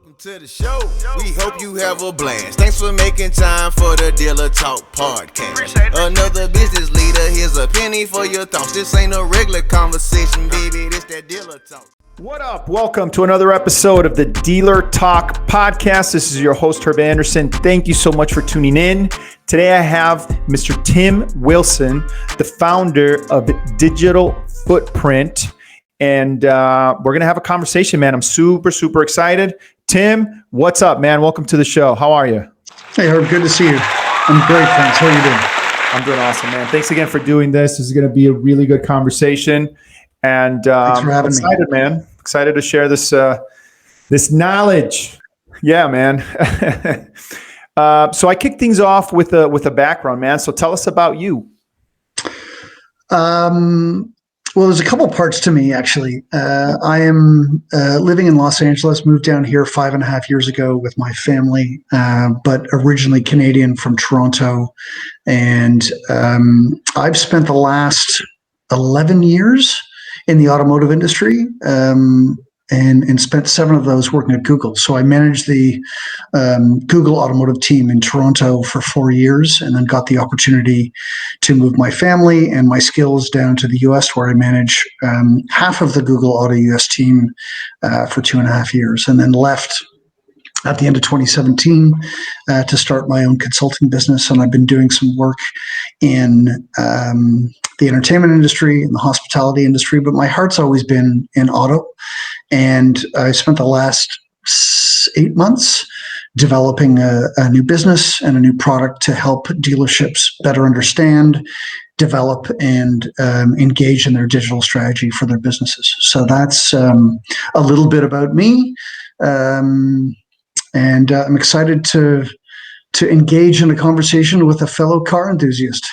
Welcome to the show. We hope you have a blast. Thanks for making time for the Dealer Talk podcast. Another business leader, here's a penny for your thoughts. This ain't a regular conversation, baby. This that Dealer Talk. What up? Welcome to another episode of the Dealer Talk podcast. This is your host, Herb Anderson. Thank you so much for tuning in. Today I have Mr. Tim Wilson, the founder of Digital Footprint. And we're going to have a conversation, man. I'm super excited. Tim, what's up, man? Welcome to the show. How are you? Hey, Herb. Good to see you. I'm great, thanks. How are you doing? I'm doing awesome, man. Thanks again for doing this. This is going to be a really good conversation. And thanks for having me, man. Excited to share this this knowledge. Yeah, man. So I kicked things off with a background, man. So tell us about you. Well, there's a couple parts to me, actually. I am living in Los Angeles, moved down here 5.5 years ago with my family, but originally Canadian from Toronto. And I've spent the last 11 years in the automotive industry, and spent 7 of those working at Google. So I managed the Google automotive team in Toronto for 4 years, and then got the opportunity to move my family and my skills down to the US, where I manage half of the Google Auto US team for 2.5 years, and then left at the end of 2017 to start my own consulting business. And I've been doing some work in the entertainment industry and the hospitality industry, but my heart's always been in auto. And I spent the last 8 months developing a new business and a new product to help dealerships better understand, develop, and engage in their digital strategy for their businesses. So that's a little bit about me. And I'm excited to engage in a conversation with a fellow car enthusiast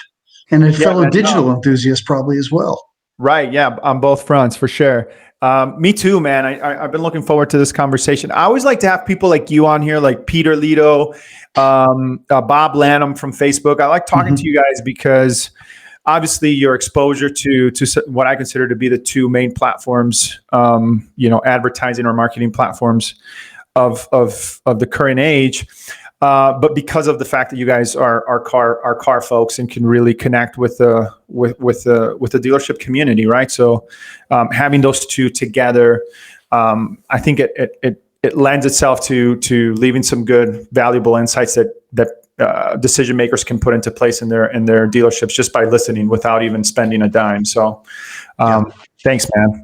and a fellow digital enthusiast probably as well. Right. Yeah. On both fronts, for sure. Me too, man. I've been looking forward to this conversation. I always like to have people like you on here, like Peter Lito, Bob Lanham from Facebook. I like talking to you guys because obviously your exposure to what I consider to be the two main platforms, advertising or marketing platforms of the current age. But because of the fact that you guys are car folks and can really connect with the dealership community, right? So having those two together, I think it lends itself to leaving some good, valuable insights that decision makers can put into place in their dealerships just by listening without even spending a dime. So thanks, man.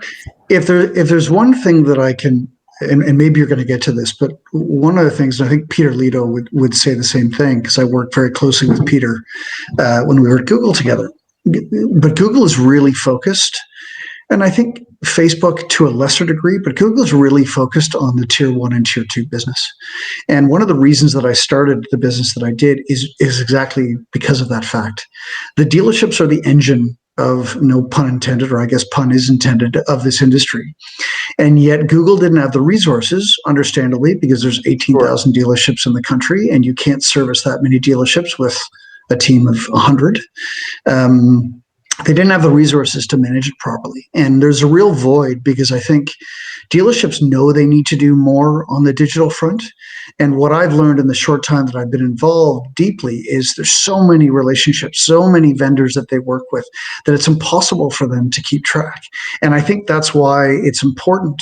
If there's one thing that I can. And maybe you're going to get to this, but one of the things, and I think Peter Lito would say the same thing, because I worked very closely with Peter when we were at Google together. But Google is really focused, and I think Facebook to a lesser degree, but Google is really focused on the tier 1 and tier 2 business. And one of the reasons that I started the business that I did is exactly because of that fact. The dealerships are the engine of, no pun intended, or I guess pun is intended, of this industry. And yet Google didn't have the resources, understandably, because there's 18,000 dealerships in the country, and you can't service that many dealerships with a team of 100. They didn't have the resources to manage it properly. And there's a real void, because I think dealerships know they need to do more on the digital front. And what I've learned in the short time that I've been involved deeply is there's so many relationships, so many vendors that they work with, that it's impossible for them to keep track. And I think that's why it's important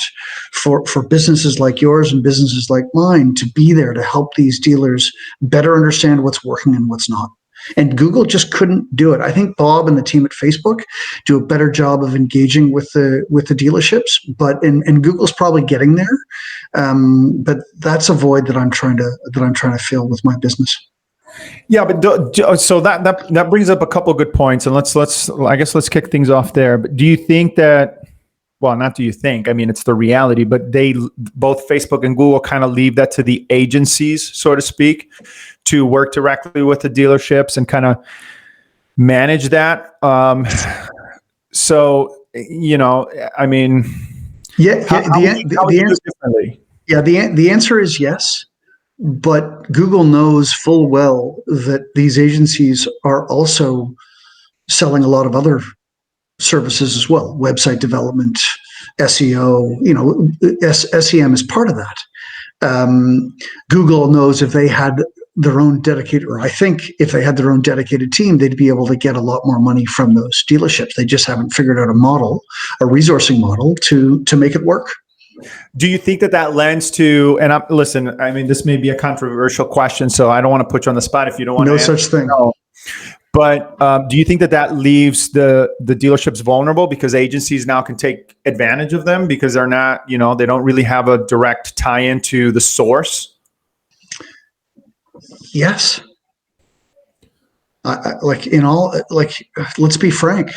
for businesses like yours and businesses like mine to be there to help these dealers better understand what's working and what's not. And Google just couldn't do it. I think Bob and the team at Facebook do a better job of engaging with the dealerships, and Google's probably getting there. But that's a void that I'm trying to fill with my business. Yeah, but so that brings up a couple of good points, and let's kick things off there. But do you think that? Well, not do you think? I mean, it's the reality. But both Facebook and Google kind of leave that to the agencies, so to speak, to work directly with the dealerships and kind of manage that. So, I mean, the answer is yes. But Google knows full well that these agencies are also selling a lot of other services as well, website development, SEO, SEM is part of that. Google knows if they had their own dedicated, or I think if they had their own dedicated team, they'd be able to get a lot more money from those dealerships. They just haven't figured out a resourcing model to make it work. Do you think that lends to, and listen, I mean, this may be a controversial question, so I don't want to put you on the spot if you don't want to. No such thing. No. But do you think that leaves the dealerships vulnerable because agencies now can take advantage of them because they're not, they don't really have a direct tie into the source? Yes. Let's be frank,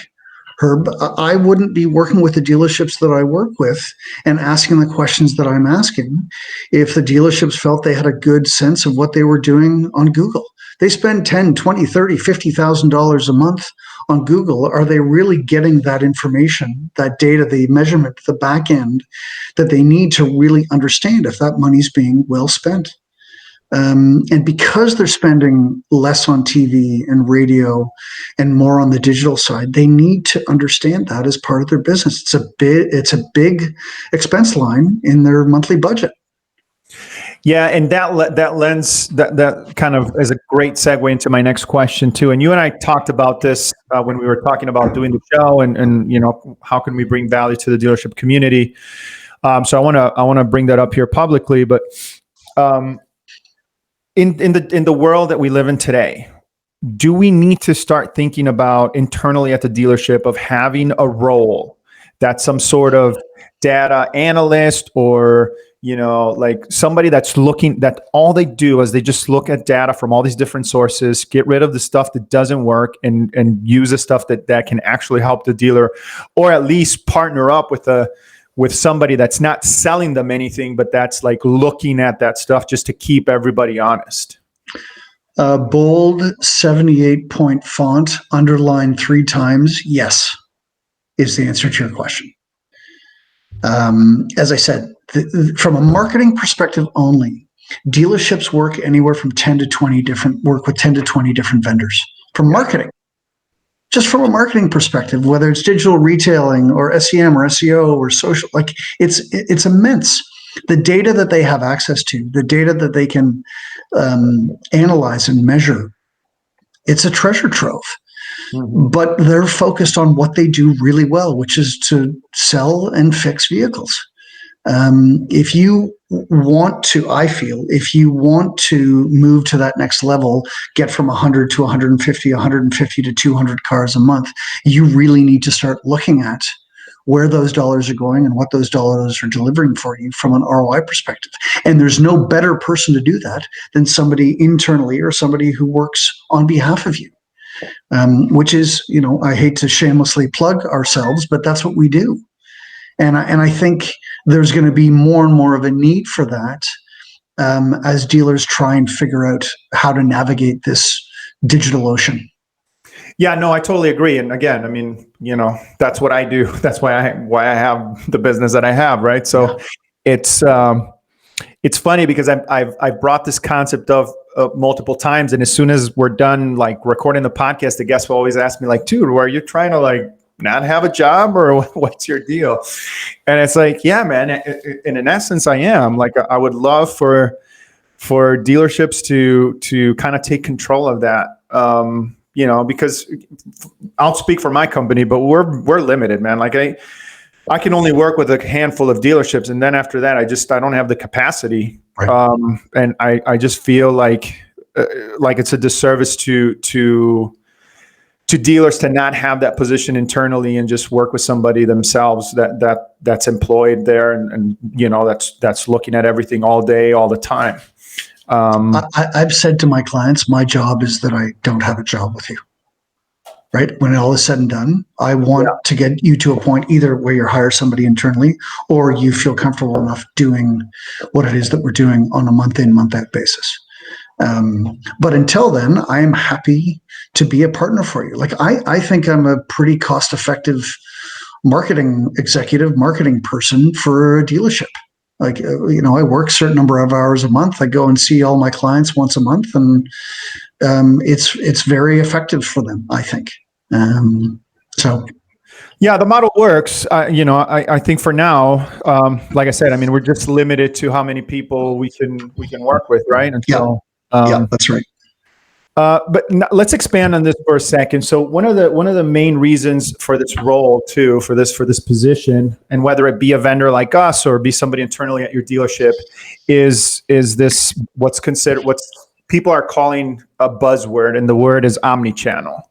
Herb, I wouldn't be working with the dealerships that I work with and asking the questions that I'm asking if the dealerships felt they had a good sense of what they were doing on Google. They spend $10, $20, $30, $50,000 a month on Google. Are they really getting that information, that data, the measurement, the back end that they need to really understand if that money's being well spent? And because they're spending less on TV and radio and more on the digital side, they need to understand that as part of their business. It's a big expense line in their monthly budget. Yeah, and that lends that kind of is a great segue into my next question too. And you and I talked about this when we were talking about doing the show, and how can we bring value to the dealership community. So I want to bring that up here publicly, but. In the world that we live in today, do we need to start thinking about internally at the dealership of having a role that's some sort of data analyst or, like somebody that's looking, that all they do is they just look at data from all these different sources, get rid of the stuff that doesn't work and use the stuff that can actually help the dealer, or at least partner up with somebody that's not selling them anything, but that's like looking at that stuff just to keep everybody honest? Bold 78-point font, underlined 3 times, yes, is the answer to your question. As I said, from a marketing perspective only, dealerships work anywhere from 10 to 20 different vendors for marketing. Just from a marketing perspective, whether it's digital retailing or SEM or SEO or social, like it's immense. The data that they have access to, the data that they can analyze and measure, it's a treasure trove. Mm-hmm. But they're focused on what they do really well, which is to sell and fix vehicles. If you want to move to that next level, get from 100 to 150, 150 to 200 cars a month, you really need to start looking at where those dollars are going and what those dollars are delivering for you from an ROI perspective. And there's no better person to do that than somebody internally or somebody who works on behalf of you, which is, I hate to shamelessly plug ourselves, but that's what we do. And I think there's going to be more and more of a need for that as dealers try and figure out how to navigate this digital ocean. Yeah, no, I totally agree. And again, I mean, that's what I do. That's why I have the business that I have, right? So yeah. It's funny because I've brought this concept of multiple times, and as soon as we're done like recording the podcast, the guests will always ask me like, "Dude, are you trying to like not have a job or what's your deal?" And it's like, yeah, man. And in essence, I am. Like, I would love for dealerships to kind of take control of that. Because I'll speak for my company, but we're limited, man. Like I can only work with a handful of dealerships, and then after that, I don't have the capacity. Right. And I just feel like it's a disservice to dealers to not have that position internally and just work with somebody themselves that's employed there and that's looking at everything all day, all the time. I've said to my clients, my job is that I don't have a job with you, right? When all is said and done, I want to get you to a point either where you hire somebody internally or you feel comfortable enough doing what it is that we're doing on a month in, month out basis. But until then, I am happy to be a partner for you. Like I think I'm a pretty cost-effective marketing person for a dealership. Like, I work a certain number of hours a month. I go and see all my clients once a month, and it's very effective for them, I think. Yeah, the model works. I think for now, like I said, I mean, we're just limited to how many people we can work with, right? And Yeah. so, Yeah, that's right. let's expand on this for a second. So one of the main reasons for this role too, for this position, and whether it be a vendor like us or be somebody internally at your dealership, is this what's people are calling a buzzword, and the word is omnichannel.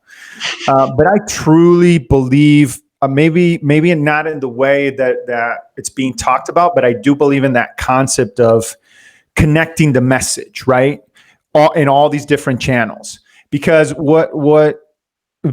But I truly believe, maybe not in the way that it's being talked about, but I do believe in that concept of connecting the message, right? In all these different channels, because what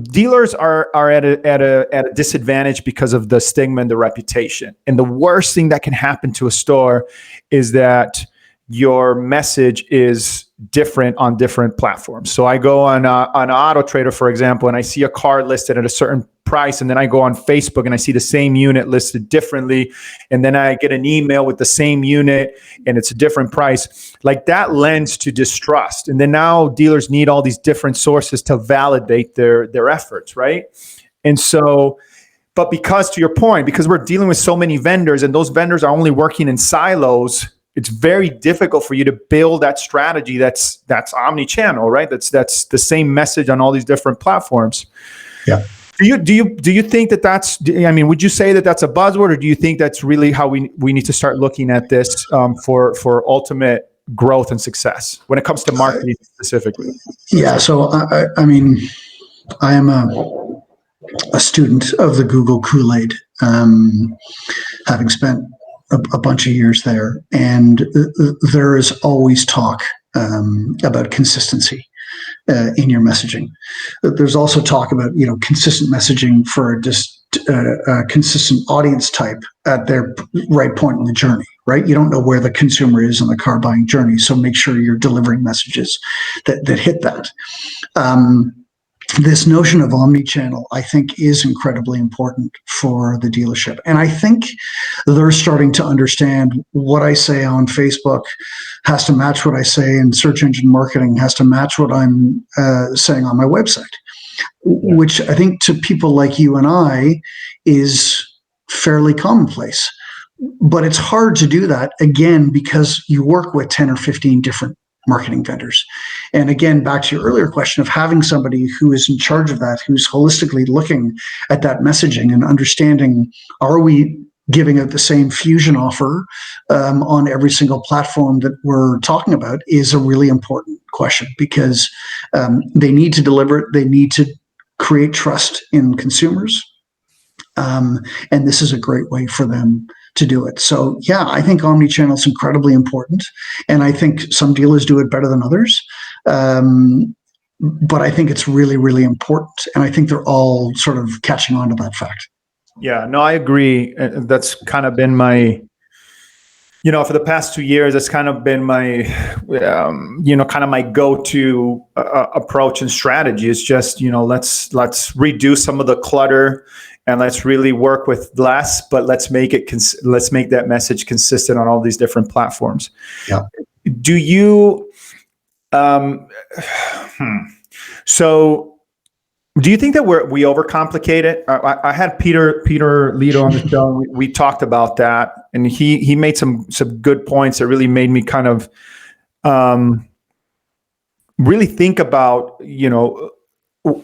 dealers are at a disadvantage because of the stigma and the reputation. And the worst thing that can happen to a store is that your message is different on different platforms. So I go on Auto Trader, for example, and I see a car listed at a certain price, and then I go on Facebook and I see the same unit listed differently, and then I get an email with the same unit and it's a different price. Like, that lends to distrust. And then now dealers need all these different sources to validate their efforts, right? And so, but because, to your point, because we're dealing with so many vendors and those vendors are only working in silos, it's very difficult for you to build that strategy that's omni-channel, right? That's the same message on all these different platforms. Yeah. Do you think that's, I mean, would you say that that's a buzzword, or do you think that's really how we need to start looking at this for ultimate growth and success when it comes to marketing specifically? Yeah. So I mean, I am a student of the Google Kool-Aid, having spent a bunch of years there, and there is always talk about consistency in your messaging. There's also talk about consistent messaging for a consistent audience type at their right point in the journey. Right, you don't know where the consumer is in the car buying journey, so make sure you're delivering messages that hit that. This notion of omni-channel, I think, is incredibly important for the dealership. And I think they're starting to understand what I say on Facebook has to match what I say in search engine marketing, has to match what I'm saying on my website, which I think to people like you and I is fairly commonplace. But it's hard to do that, again, because you work with 10 or 15 different marketing vendors. And again, back to your earlier question of having somebody who is in charge of that, who's holistically looking at that messaging and understanding, are we giving out the same fusion offer on every single platform that we're talking about, is a really important question, because they need to deliver it. They need to create trust in consumers. And this is a great way for them to do it. So yeah, I think omnichannel is incredibly important, and I think some dealers do it better than others. But I think it's really, really important, and I think they're all sort of catching on to that fact. Yeah, no, I agree. That's kind of been my, for the past 2 years, that's kind of been my, kind of my go-to approach and strategy. Is just, let's reduce some of the clutter, and let's really work with less, but let's make that message consistent on all these different platforms. Yeah. Do you, so do you think that we overcomplicate it? I had Peter Lito on the show. We talked about that, and he made some good points that really made me kind of really think about,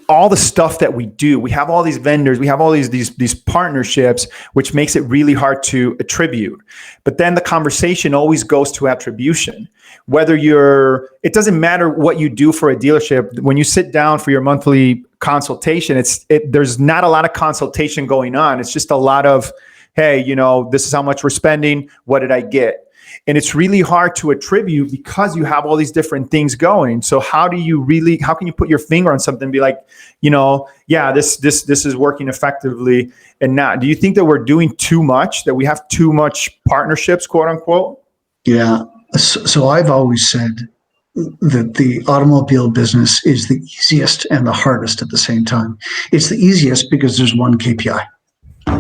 all the stuff that we do. We have all these vendors, we have all these partnerships, which makes it really hard to attribute. But then the conversation always goes to attribution. It doesn't matter what you do for a dealership. When you sit down for your monthly consultation, there's not a lot of consultation going on. It's just a lot of, hey, this is how much we're spending. What did I get? And it's really hard to attribute because you have all these different things going. So how can you put your finger on something and be like, yeah, this is working effectively and not? Do you think that we're doing too much, that we have too much partnerships, quote unquote? Yeah. So I've always said that the automobile business is the easiest and the hardest at the same time. It's the easiest because there's one KPI,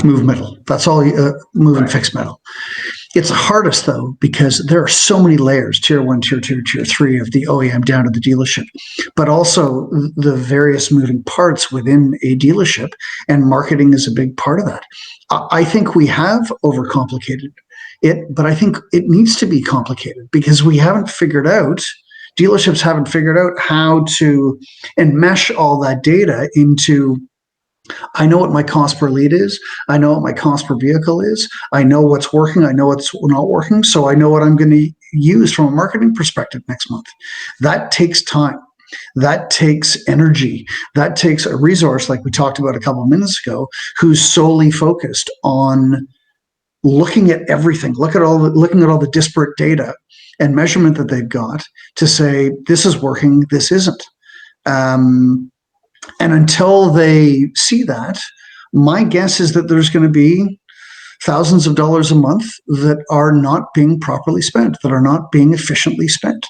move middle. That's all, move and fix middle. It's hardest though, because there are so many layers, tier 1, tier 2, tier 3 of the OEM down to the dealership, but also the various moving parts within a dealership, and marketing is a big part of that. I think we have overcomplicated it, but I think it needs to be complicated because dealerships haven't figured out how to enmesh all that data into, I know what my cost per lead is. I know what my cost per vehicle is. I know what's working. I know what's not working. So I know what I'm going to use from a marketing perspective next month. That takes time. That takes energy. That takes a resource, like we talked about a couple of minutes ago, who's solely focused on looking at everything, looking at all the disparate data and measurement that they've got to say, this is working, this isn't. And until they see that, my guess is that there's going to be thousands of dollars a month that are not being properly spent, that are not being efficiently spent.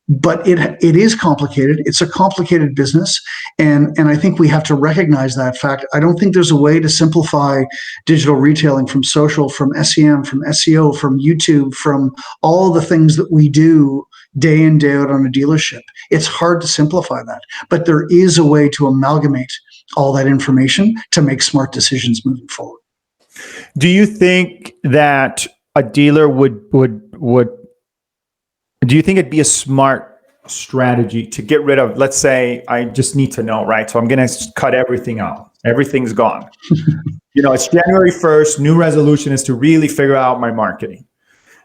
But it is complicated. It's a complicated business. And I think we have to recognize that fact. I don't think there's a way to simplify digital retailing from social, from SEM, from SEO, from YouTube, from all the things that we do day in, day out on a dealership. It's hard to simplify that, but there is a way to amalgamate all that information to make smart decisions moving forward. Do you think that a dealer would do you think it'd be a smart strategy to get rid of, let's say, I just need to know, right? So I'm going to cut everything out. Everything's gone. It's January 1st. New resolution is to really figure out my marketing.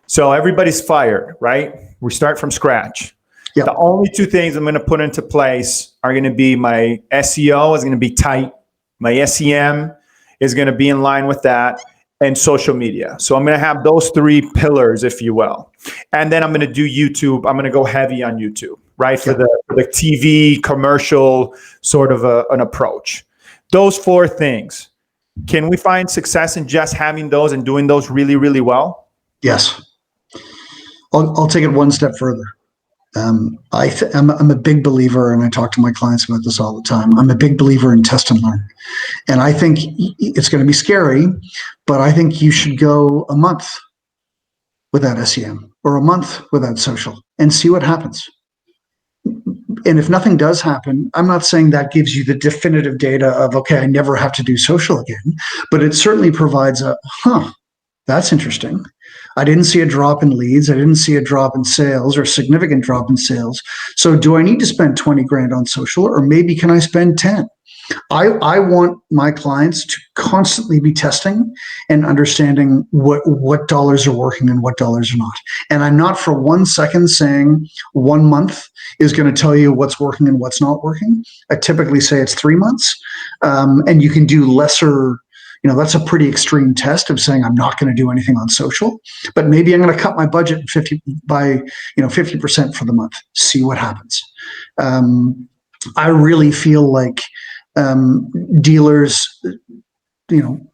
So everybody's fired, right? We start from scratch. Yep. The only two things I'm going to put into place are going to be my SEO is going to be tight. My SEM is going to be in line with that, and social media. So I'm going to have those three pillars, if you will. And then I'm going to do YouTube. I'm going to go heavy on YouTube, right? For the TV commercial sort of an approach. Those four things. Can we find success in just having those and doing those really, really well? Yes. I'll take it one step further. I'm a big believer, and I talk to my clients about this all the time. I'm a big believer in test and learn. And I think it's going to be scary, but I think you should go a month without SEM or a month without social and see what happens. And if nothing does happen, I'm not saying that gives you the definitive data of, okay, I never have to do social again, but it certainly provides that's interesting. I didn't see a drop in leads. I didn't see a drop in sales or a significant drop in sales. So do I need to spend 20 grand on social, or maybe can I spend 10? I want my clients to constantly be testing and understanding what dollars are working and what dollars are not. And I'm not for 1 second saying 1 month is going to tell you what's working and what's not working. I typically say it's 3 months, and you can do lesser. That's a pretty extreme test of saying I'm not going to do anything on social, but maybe I'm going to cut my budget 50% for the month. See what happens. I really feel like dealers,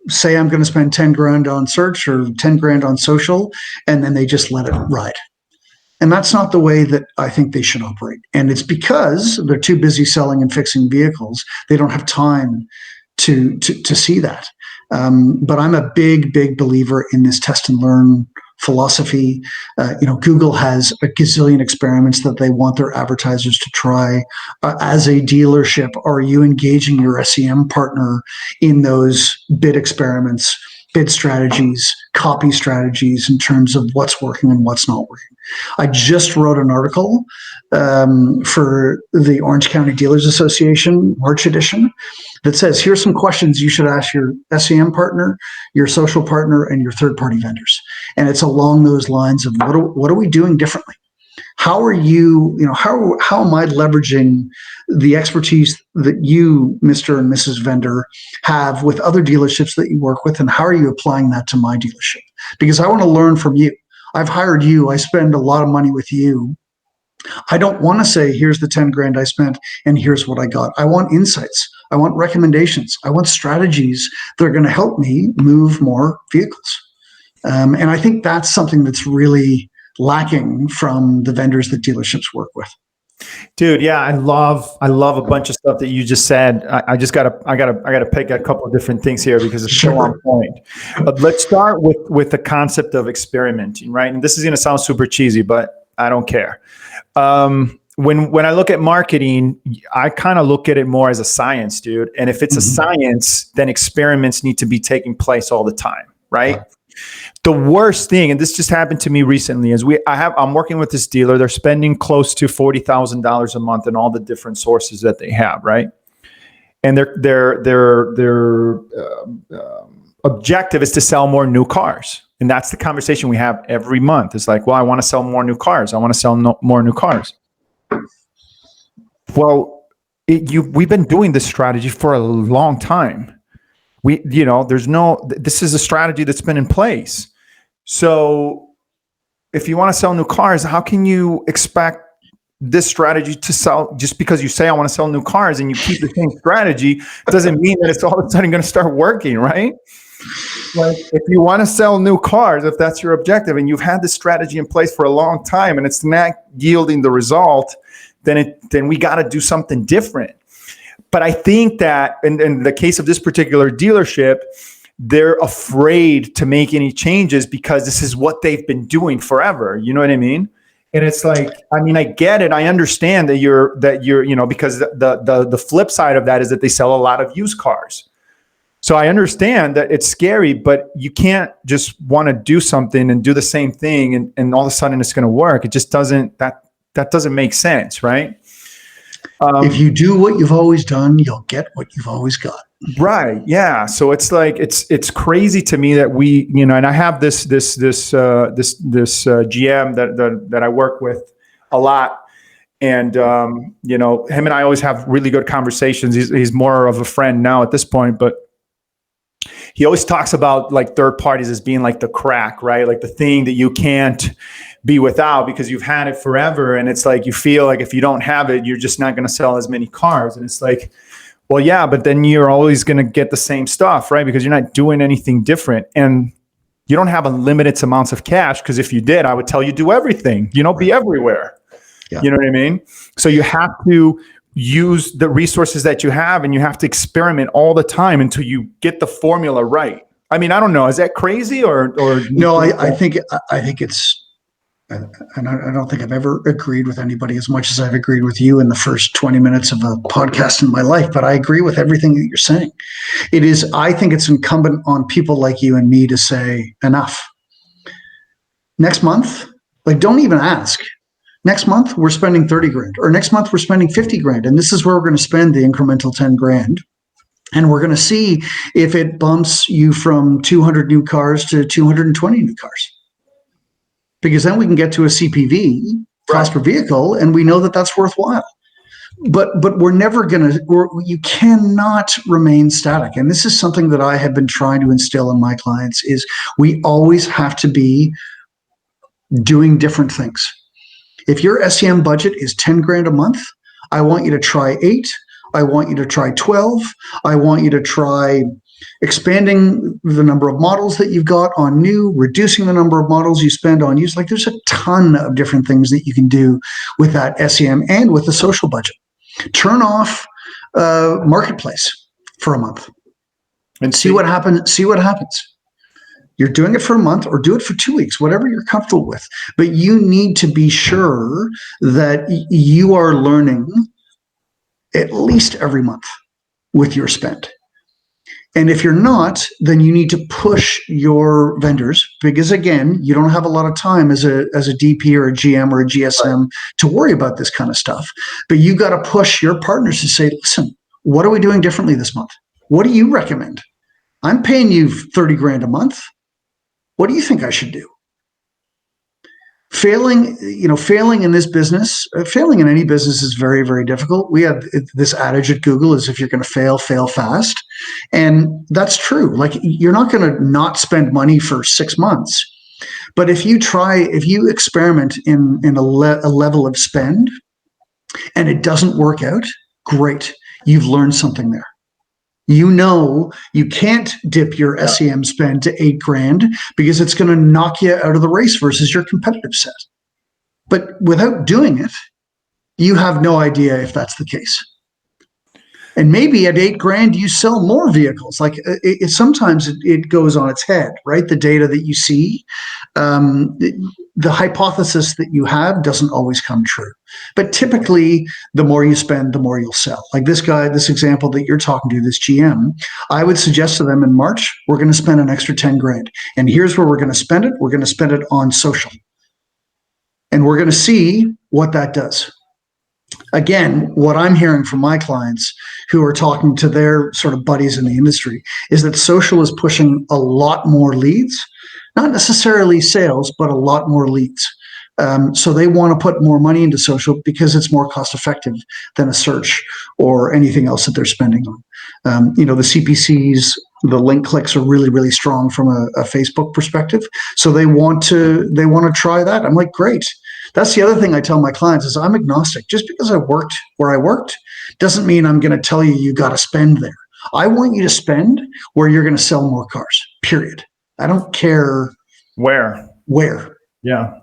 say I'm going to spend 10 grand on search or 10 grand on social, and then they just let it ride. And that's not the way that I think they should operate. And it's because they're too busy selling and fixing vehicles. They don't have time to see that. But I'm a big believer in this test and learn philosophy. Google has a gazillion experiments that they want their advertisers to try. As a dealership, are you engaging your SEM partner in those bid experiments, bid strategies, copy strategies in terms of what's working and what's not working? I just wrote an article for the Orange County Dealers Association, March edition, that says, here's some questions you should ask your SEM partner, your social partner, and your third-party vendors. And it's along those lines of what are we doing differently? How are you, how am I leveraging the expertise that you, Mr. and Mrs. Vendor, have with other dealerships that you work with, and how are you applying that to my dealership? Because I want to learn from you. I've hired you. I spend a lot of money with you. I don't want to say, here's the 10 grand I spent and here's what I got. I want insights. I want recommendations. I want strategies that are going to help me move more vehicles. And I think that's something that's really lacking from the vendors that dealerships work with. Dude, yeah, I love a bunch of stuff that you just said. I gotta pick a couple of different things here because it's so on point. Let's start with the concept of experimenting, right? And this is gonna sound super cheesy, but I don't care. When I look at marketing, I kind of look at it more as a science, dude. And if it's a science, then experiments need to be taking place all the time, right? The worst thing, and this just happened to me recently, is I'm working with this dealer. They're spending close to $40,000 a month in all the different sources that they have, right? And their objective is to sell more new cars, and that's the conversation we have every month. It's like, well, I want to sell more new cars. I want to sell more new cars. Well, we've been doing this strategy for a long time. This is a strategy that's been in place. So if you want to sell new cars, how can you expect this strategy to sell just because you say, I want to sell new cars and you keep the same strategy doesn't mean that it's all of a sudden going to start working, right? Like if you want to sell new cars, if that's your objective and you've had this strategy in place for a long time and it's not yielding the result, then we got to do something different. But I think that in the case of this particular dealership, they're afraid to make any changes because this is what they've been doing forever. You know what I mean? And it's like, I mean, I get it. I understand that you're, because the flip side of that is that they sell a lot of used cars. So I understand that it's scary, but you can't just want to do something and do the same thing and all of a sudden it's going to work. It just doesn't, that doesn't make sense, right? If you do what you've always done, you'll get what you've always got. Right. Yeah. So it's like it's crazy to me that we, and I have this GM that I work with a lot, and him and I always have really good conversations. He's more of a friend now at this point, but he always talks about like third parties as being like the crack, right? Like the thing that you can't be without because you've had it forever. And it's like, you feel like if you don't have it, you're just not going to sell as many cars. And it's like, well, yeah, but then you're always going to get the same stuff, right? Because you're not doing anything different. And you don't have unlimited amounts of cash because if you did, I would tell you do everything, be everywhere. Yeah. You know what I mean? So you have to use the resources that you have and you have to experiment all the time until you get the formula right. I mean, I don't know. Is that crazy or no, I think it's, and I don't think I've ever agreed with anybody as much as I've agreed with you in the first 20 minutes of a podcast in my life, but I agree with everything that you're saying. I think it's incumbent on people like you and me to say enough. Next month, don't even ask. Next month, we're spending 30 grand, or next month, we're spending 50 grand. And this is where we're going to spend the incremental 10 grand. And we're going to see if it bumps you from 200 new cars to 220 new cars. Because then we can get to a CPV, cost per vehicle, and we know that that's worthwhile. But we're never going to, you cannot remain static. And this is something that I have been trying to instill in my clients is we always have to be doing different things. If your SEM budget is 10 grand a month, I want you to try 8. I want you to try 12. I want you to try expanding the number of models that you've got on new, reducing the number of models you spend on used. There's a ton of different things that you can do with that SEM and with the social budget. Turn off Marketplace for a month and see what happens. You're doing it for a month or do it for 2 weeks, whatever you're comfortable with. But you need to be sure that you are learning at least every month with your spend. And if you're not, then you need to push your vendors because, again, you don't have a lot of time as a DP or a GM or a GSM to worry about this kind of stuff. But you got to push your partners to say, listen, what are we doing differently this month? What do you recommend? I'm paying you 30 grand a month. What do you think I should do? Failing in this business, failing in any business is very, very difficult. We have this adage at Google is if you're going to fail, fail fast. And that's true. You're not going to not spend money for 6 months. But if you experiment in a level of spend and it doesn't work out, great. You've learned something there. You can't dip your SEM spend to 8 grand because it's going to knock you out of the race versus your competitive set. But without doing it, you have no idea if that's the case. And maybe at $8,000, you sell more vehicles. Like sometimes it goes on its head, right? The data that you see, the hypothesis that you have doesn't always come true. But typically, the more you spend, the more you'll sell. Like this guy, this example that you're talking to, this GM, I would suggest to them in March, we're going to spend an extra $10,000. And here's where we're going to spend it. We're going to spend it on social. And we're going to see what that does. Again, what I'm hearing from my clients who are talking to their sort of buddies in the industry is that social is pushing a lot more leads, not necessarily sales, but a lot more leads. So they want to put more money into social because it's more cost effective than a search or anything else that they're spending on. The CPCs, the link clicks are really, really strong from a Facebook perspective. So they want to try that. I'm like, great. That's the other thing I tell my clients is I'm agnostic. Just because I worked where I worked doesn't mean I'm going to tell you got to spend there. I want you to spend where you're going to sell more cars, period. I don't care where. Yeah.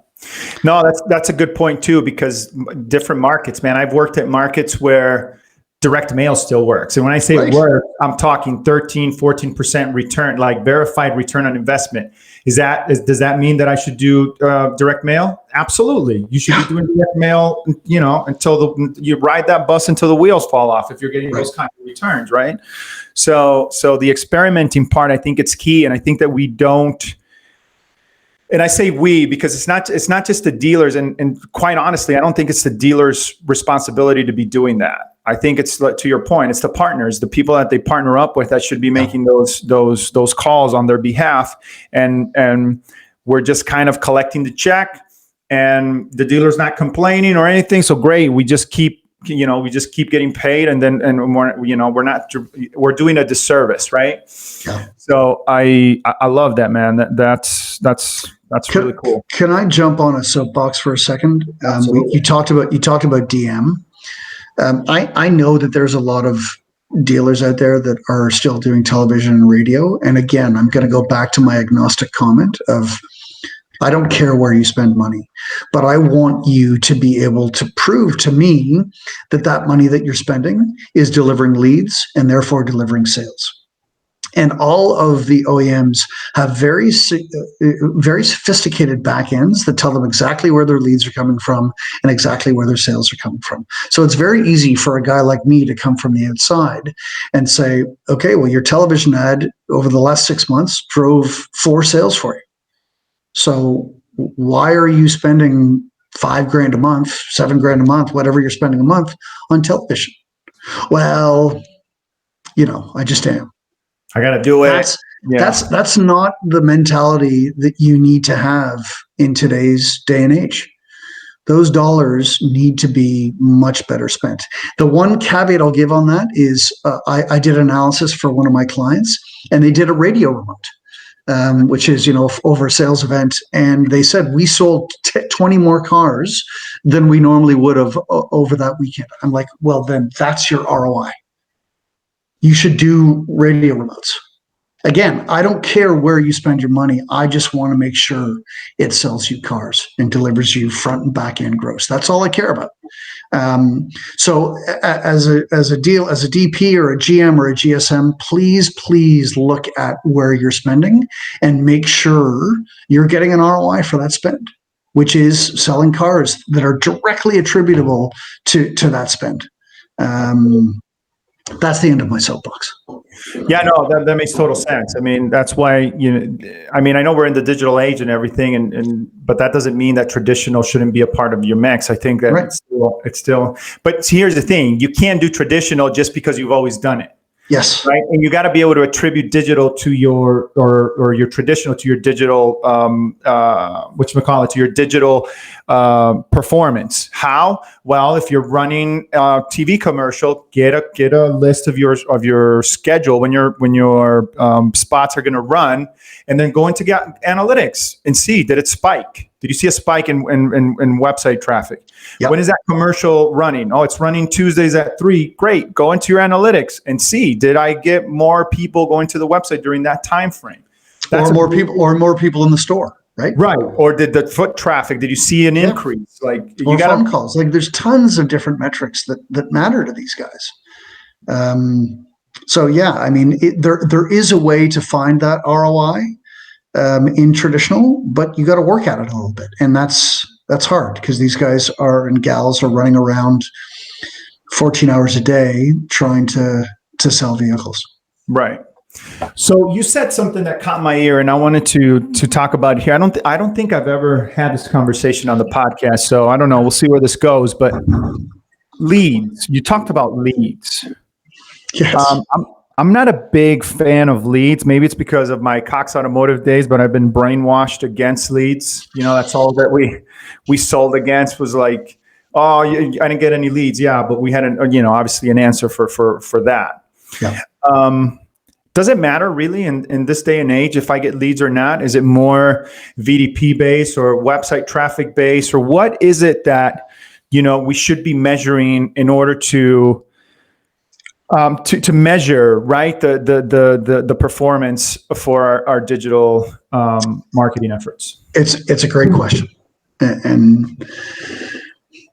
No, that's a good point too, because different markets, man, I've worked at markets where direct mail still works. And when I say work, I'm talking 13, 14% return, like verified return on investment. Does that mean that I should do direct mail? Absolutely. You should be doing direct mail, until you ride that bus until the wheels fall off if you're getting those kinds of returns, right? So the experimenting part, I think it's key. And I think that we don't, and I say we because it's not just the dealers, and quite honestly, I don't think it's the dealers' responsibility to be doing that. I think it's, to your point, it's the partners, the people that they partner up with that should be making those calls on their behalf, and we're just kind of collecting the check, and the dealer's not complaining or anything. So great, we just keep getting paid, and we're doing a disservice, right? Yeah. So I love that, man. That's really cool. Can I jump on a soapbox for a second? You talked about DM. I know that there's a lot of dealers out there that are still doing television and radio. And again, I'm going to go back to my agnostic comment of, I don't care where you spend money, but I want you to be able to prove to me that money that you're spending is delivering leads and therefore delivering sales. And all of the OEMs have very sophisticated back ends that tell them exactly where their leads are coming from and exactly where their sales are coming from. So it's very easy for a guy like me to come from the outside and say, okay, well, your television ad over the last 6 months drove 4 sales for you. So why are you spending $5,000 a month, $7,000 a month, whatever you're spending a month on television? Well, I just am. I got to do it. That's not the mentality that you need to have in today's day and age. Those dollars need to be much better spent. The one caveat I'll give on that is I did analysis for one of my clients, and they did a radio remote, which is, over a sales event. And they said, we sold 20 more cars than we normally would have over that weekend. I'm like, well, then that's your ROI. You should do radio remotes. Again, I don't care where you spend your money. I just want to make sure it sells you cars and delivers you front and back end gross. That's all I care about. So as a DP or a GM or a GSM, please look at where you're spending and make sure you're getting an ROI for that spend, which is selling cars that are directly attributable to that spend. That's the end of my soapbox. Yeah, no, that makes total sense. I mean, that's why, I know we're in the digital age and everything, but that doesn't mean that traditional shouldn't be a part of your mix. I think that it's still, but here's the thing, you can't do traditional just because you've always done it. Yes. Right. And you got to be able to attribute digital to your, or your traditional to your digital, to your digital performance. How? Well, if you're running a TV commercial, get a list of your schedule when your spots are going to run, and then go into analytics and see, did it spike? Did you see a spike in website traffic? Yep. When is that commercial running? Oh, it's running Tuesdays at 3. Great. Go into your analytics and see, did I get more people going to the website during that time frame? Or more people in the store. right? Right. Or did the foot traffic, did you see an increase? Like or you got phone calls. Like there's tons of different metrics that matter to these guys. So yeah, I mean, there is a way to find that ROI in traditional, but you got to work at it a little bit, and that's hard because these guys and gals are running around 14 hours a day trying to sell vehicles. Right. So you said something that caught my ear, and I wanted to talk about here. I don't think I've ever had this conversation on the podcast, so I don't know. We'll see where this goes. But leads. You talked about leads. Yes. I'm not a big fan of leads. Maybe it's because of my Cox Automotive days, but I've been brainwashed against leads. You know, that's all that we sold against was like, oh, I didn't get any leads. Yeah, but we had obviously an answer for that. Yeah. Does it matter really in this day and age if I get leads or not? Is it more VDP based or website traffic based, or what is it that we should be measuring in order to measure, right, the performance for our digital marketing efforts? It's a great question, and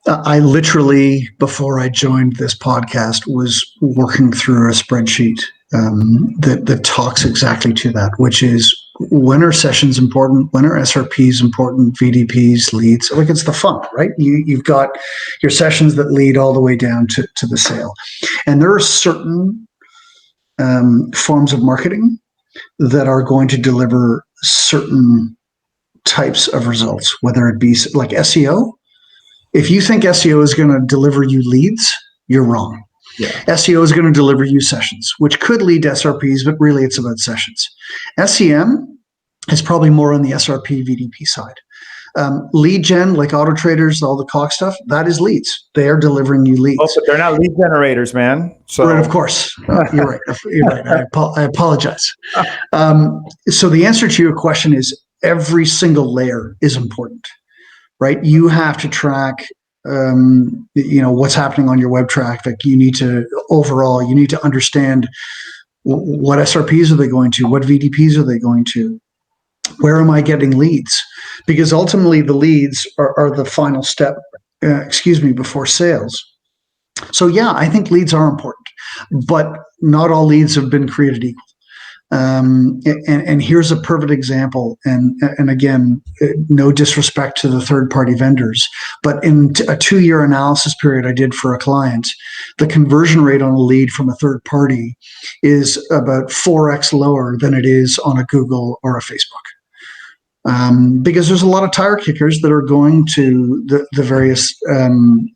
I literally, before I joined this podcast, was working through a spreadsheet that talks exactly to that, which is when are sessions important, when are SRPs important, VDPs, leads. Like it's the funnel, right? You've got your sessions that lead all the way down to the sale, and there are certain forms of marketing that are going to deliver certain types of results, whether it be like SEO. If you think SEO is going to deliver you leads, you're wrong. Yeah. SEO is going to deliver you sessions, which could lead to SRPs, but really it's about sessions. SEM is probably more on the SRP VDP side. Lead gen, like Auto Traders, all the Cox stuff, that is leads. They are delivering you leads. Oh, but they're not lead generators, man. So right, of course. You're right. You're right. I apologize. So the answer to your question is every single layer is important, right? You have to track what's happening on your web traffic. You need to understand what SRPs are they going to, what VDPs are they going to, where am I getting leads? Because ultimately the leads are the final step, before sales. So yeah, I think leads are important, but not all leads have been created equal. And here's a perfect example. And again, no disrespect to the third-party vendors, but in a 2-year analysis period I did for a client, the conversion rate on a lead from a third party is about 4x lower than it is on a Google or a Facebook. Because there's a lot of tire kickers that are going to the various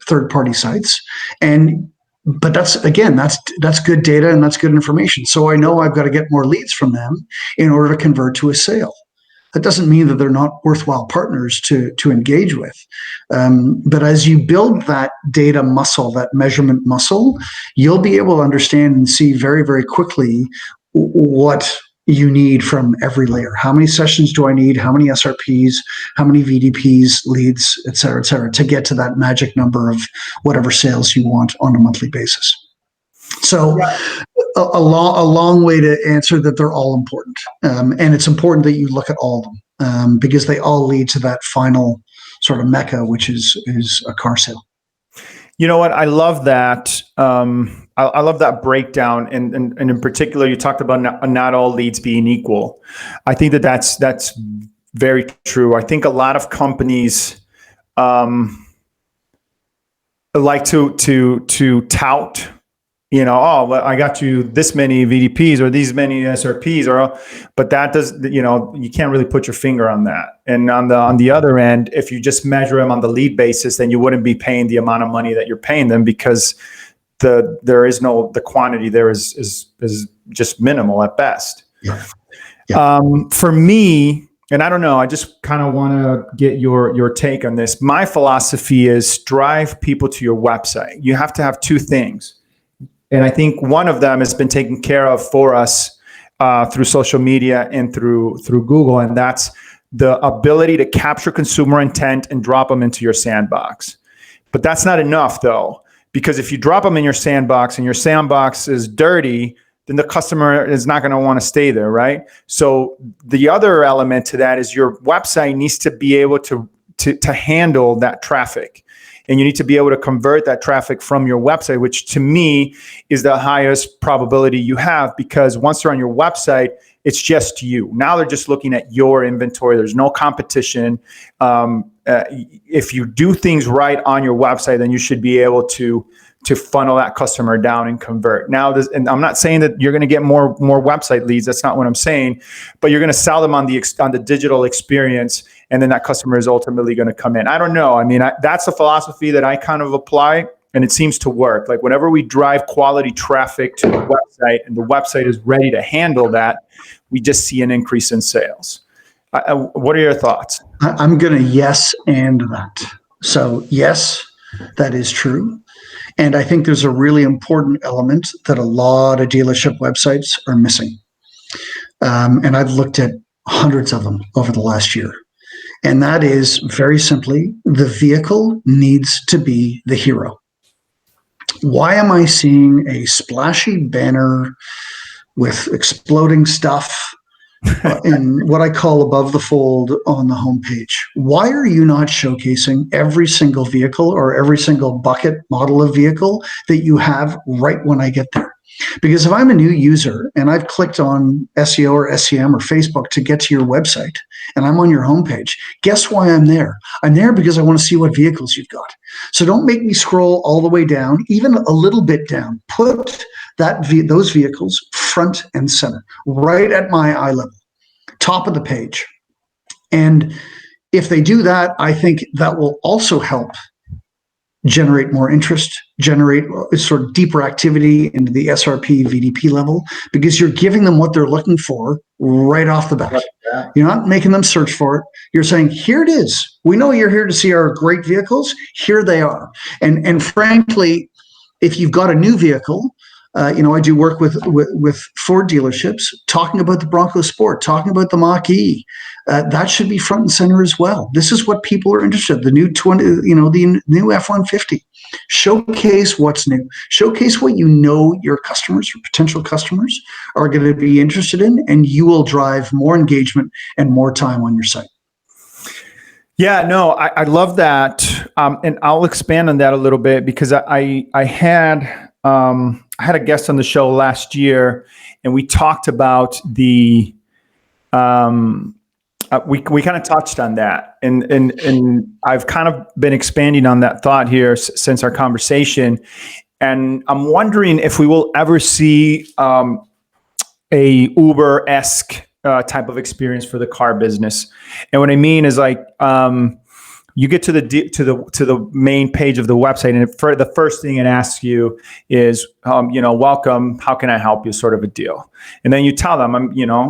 third-party sites, but that's good data and that's good information. So I know I've got to get more leads from them in order to convert to a sale. That doesn't mean that they're not worthwhile partners to engage with. But as you build that data muscle, that measurement muscle, you'll be able to understand and see very, very quickly what you need from every layer. How many sessions do I need? How many SRPs? How many VDPs, leads, et cetera, to get to that magic number of whatever sales you want on a monthly basis. So a long way to answer that they're all important. And it's important that you look at all of them because they all lead to that final sort of mecca, which is a car sale. You know what? I love that. I love that breakdown, and in particular, you talked about not all leads being equal. I think that's very true. I think a lot of companies like to tout, well, I got you this many VDPs or these many SRPs, but that does, you can't really put your finger on that. And on the other end, if you just measure them on the lead basis, then you wouldn't be paying the amount of money that you're paying them because the quantity there is just minimal at best. Yeah. For me, and I don't know, I just kind of want to get your take on this. My philosophy is drive people to your website. You have to have two things. And I think one of them has been taken care of for us through social media and through Google, and that's the ability to capture consumer intent and drop them into your sandbox. But that's not enough, though, because if you drop them in your sandbox and your sandbox is dirty, then the customer is not going to want to stay there, right? So the other element to that is your website needs to be able to handle that traffic. And you need to be able to convert that traffic from your website, which to me is the highest probability you have, because once they're on your website, it's just you. Now they're just looking at your inventory. There's no competition. If you do things right on your website, then you should be able to funnel that customer down and convert. Now, and I'm not saying that you're going to get more website leads. That's not what I'm saying. But you're going to sell them on the digital experience, and then that customer is ultimately going to come in. I don't know. I mean, that's a philosophy that I kind of apply, and it seems to work. Like whenever we drive quality traffic to the website, and the website is ready to handle that, we just see an increase in sales. What are your thoughts? I'm going to yes and that. So yes, that is true. And I think there's a really important element that a lot of dealership websites are missing. And I've looked at hundreds of them over the last year. And that is very simply, the vehicle needs to be the hero. Why am I seeing a splashy banner with exploding stuff in what I call above the fold on the homepage? Why are you not showcasing every single vehicle or every single bucket model of vehicle that you have right when I get there? Because if I'm a new user and I've clicked on SEO or SEM or Facebook to get to your website and I'm on your homepage, guess why I'm there? I'm there because I want to see what vehicles you've got. So don't make me scroll all the way down, even a little bit down. Put those vehicles front and center, right at my eye level, top of the page. And if they do that, I think that will also help generate more interest, generate sort of deeper activity into the SRP, VDP level, because you're giving them what they're looking for right off the bat. You're not making them search for it. You're saying, here it is. We know you're here to see our great vehicles. Here they are. And frankly, if you've got a new vehicle, I do work with Ford dealerships talking about the Bronco Sport, talking about the Mach-E. That should be front and center as well. This is what people are interested in. The new the new F-150. Showcase what's new. Showcase what your customers or potential customers are going to be interested in, and you will drive more engagement and more time on your site. Yeah, no, I love that, and I'll expand on that a little bit, because I had a guest on the show last year, and we talked about the we kind of touched on that, and I've kind of been expanding on that thought here since our conversation, and I'm wondering if we will ever see a Uber-esque type of experience for the car business. And what I mean is, like, you get to the main page of the website, and for the first thing it asks you is, welcome, how can I help you, sort of a deal. And then you tell them,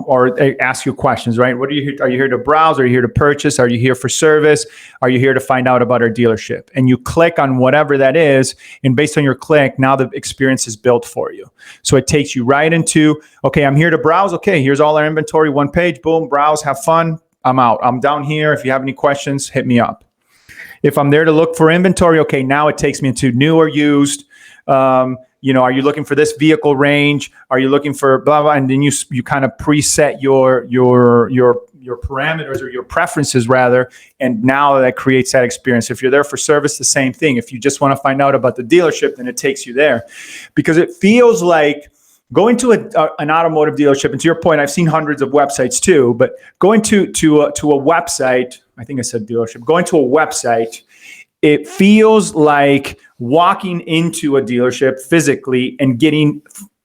or they ask you questions, right? What are you here? Are you here to browse? Are you here to purchase? Are you here for service? Are you here to find out about our dealership? And you click on whatever that is, and based on your click, now the experience is built for you. So it takes you right into, okay, I'm here to browse. Okay, here's all our inventory, one page, boom, browse, have fun. I'm out. I'm down here. If you have any questions, hit me up. If I'm there to look for inventory, okay, now it takes me into new or used. Are you looking for this vehicle range? Are you looking for blah blah? And then you kind of preset your parameters, or your preferences rather, and now that creates that experience. If you're there for service, the same thing. If you just want to find out about the dealership, then it takes you there, because it feels like going to an automotive dealership. And to your point, I've seen hundreds of websites too, but going to a website. I think I said dealership. Going to a website, it feels like walking into a dealership physically and getting